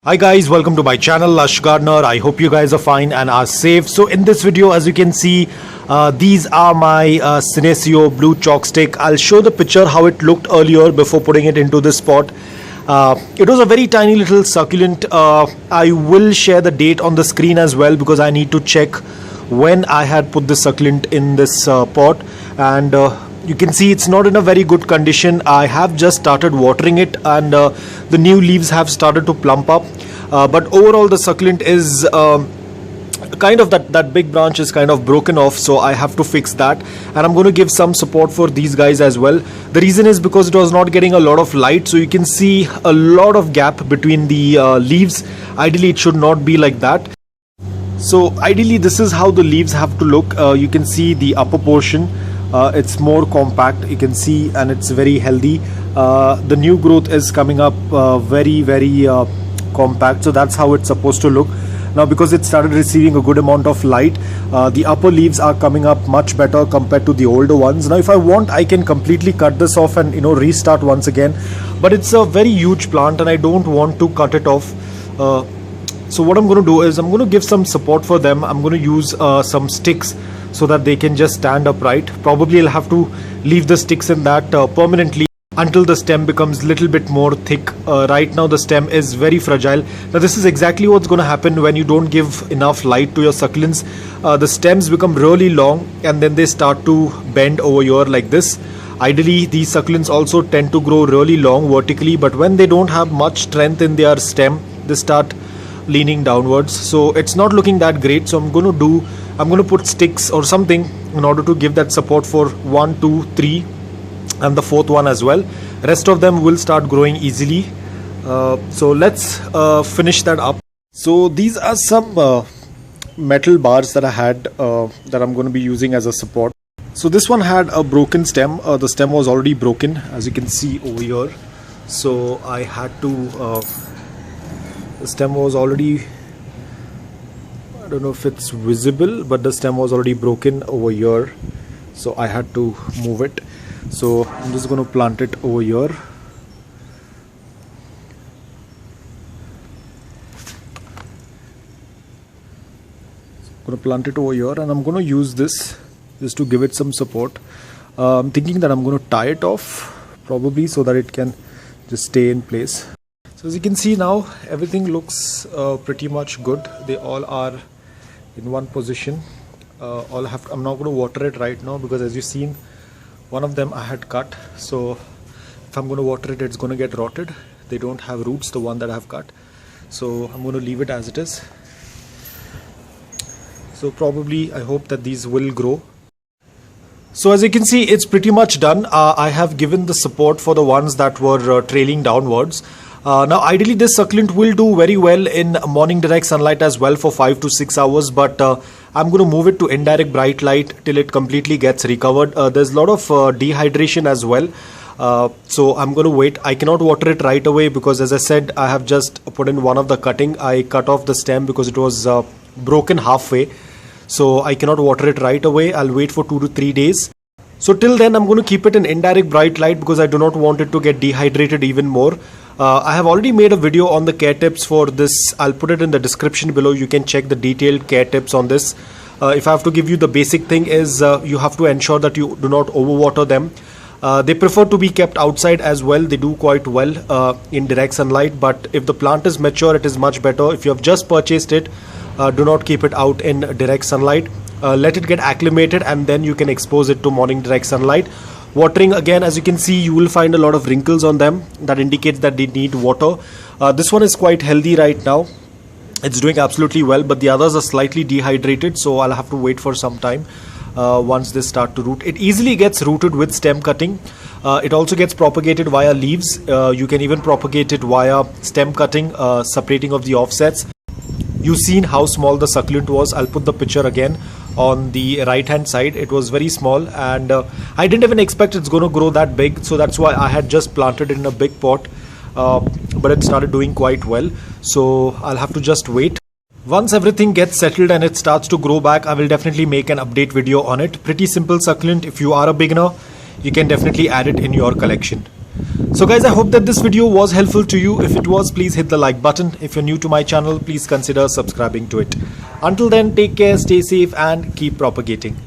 Hi guys, welcome to my channel Lush Gardener. I hope you guys are fine and are safe. So in this video, as you can see, these are my Senecio blue chalk stick. I'll show the picture how it looked earlier before putting it into this pot. It was a very tiny little succulent. I will share the date on the screen as well because I need to check when I had put the succulent in this pot. And you can see it's not in a very good condition. I have just started watering it and the new leaves have started to plump up. But overall the succulent is kind of that big branch is kind of broken off, so I have to fix that, and I'm going to give some support for these guys as well. The reason is because it was not getting a lot of light, so you can see a lot of gap between the leaves. Ideally it should not be like that. So ideally this is how the leaves have to look. You can see the upper portion, it's more compact, you can see, and it's very healthy. The new growth is coming up very compact, so that's how it's supposed to look. Now because it started receiving a good amount of light, the upper leaves are coming up much better compared to the older ones. Now if I want, I can completely cut this off and restart once again, but it's a very huge plant and I don't want to cut it off. So what I'm going to do is I'm going to give some support for them. I'm going to use some sticks so that they can just stand upright. Probably I'll have to leave the sticks in that permanently until the stem becomes a little bit more thick. Right now the stem is very fragile. Now this is exactly what's going to happen when you don't give enough light to your succulents. The stems become really long and then they start to bend over here like this. Ideally these succulents also tend to grow really long vertically, but when they don't have much strength in their stem, they start leaning downwards, so it's not looking that great. So I'm going to put sticks or something in order to give that support for 1, 2, 3 and the fourth one as well. Rest of them will start growing easily. So let's finish that up. So these are some metal bars that I had that I'm going to be using as a support. So this one had a broken stem. The stem was already broken, as you can see over here. So I had to the stem was already, I don't know if it's visible, but the stem was already broken over here, so I had to move it. So I'm just going to plant it over here. I'm going to plant it over here and I'm going to use this just to give it some support. I'm thinking that I'm going to tie it off probably so that it can just stay in place. So as you can see now, everything looks pretty much good. They all are in one position. I'm not going to water it right now because, as you've seen, one of them I had cut. So if I'm going to water it, it's going to get rotted. They don't have roots, the one that I have cut. So I'm going to leave it as it is. So probably I hope that these will grow. So as you can see, it's pretty much done. I have given the support for the ones that were trailing downwards. Now ideally this succulent will do very well in morning direct sunlight as well for 5 to 6 hours, but I'm going to move it to indirect bright light till it completely gets recovered. There's a lot of dehydration as well, so I'm going to wait. I cannot water it right away because, as I said, I have just put in one of the cutting. I cut off the stem because it was broken halfway, so I cannot water it right away. I'll wait for 2 to 3 days. So till then I'm going to keep it in indirect bright light because I do not want it to get dehydrated even more. I have already made a video on the care tips for this. I'll put it in the description below. You can check the detailed care tips on this. If I have to give you the basic thing is you have to ensure that you do not overwater them. They prefer to be kept outside as well. They do quite well in direct sunlight, but if the plant is mature, it is much better. If you have just purchased it, do not keep it out in direct sunlight. Let it get acclimated and then you can expose it to morning direct sunlight. Watering, again, as you can see, you will find a lot of wrinkles on them. That indicates that they need water. This one is quite healthy right now. It's doing absolutely well, but the others are slightly dehydrated, so I'll have to wait for some time once they start to root. It easily gets rooted with stem cutting. It also gets propagated via leaves. You can even propagate it via stem cutting, separating of the offsets. You've seen how small the succulent was. I'll put the picture again on the right hand side. It was very small and I didn't even expect it's going to grow that big, so that's why I had just planted it in a big pot, but it started doing quite well, so I'll have to just wait. Once everything gets settled and it starts to grow back, I will definitely make an update video on it. Pretty simple succulent. If you are a beginner, you can definitely add it in your collection. So guys, I hope that this video was helpful to you. If it was, please hit the like button. If you're new to my channel, please consider subscribing to it. Until then, take care, stay safe and keep propagating.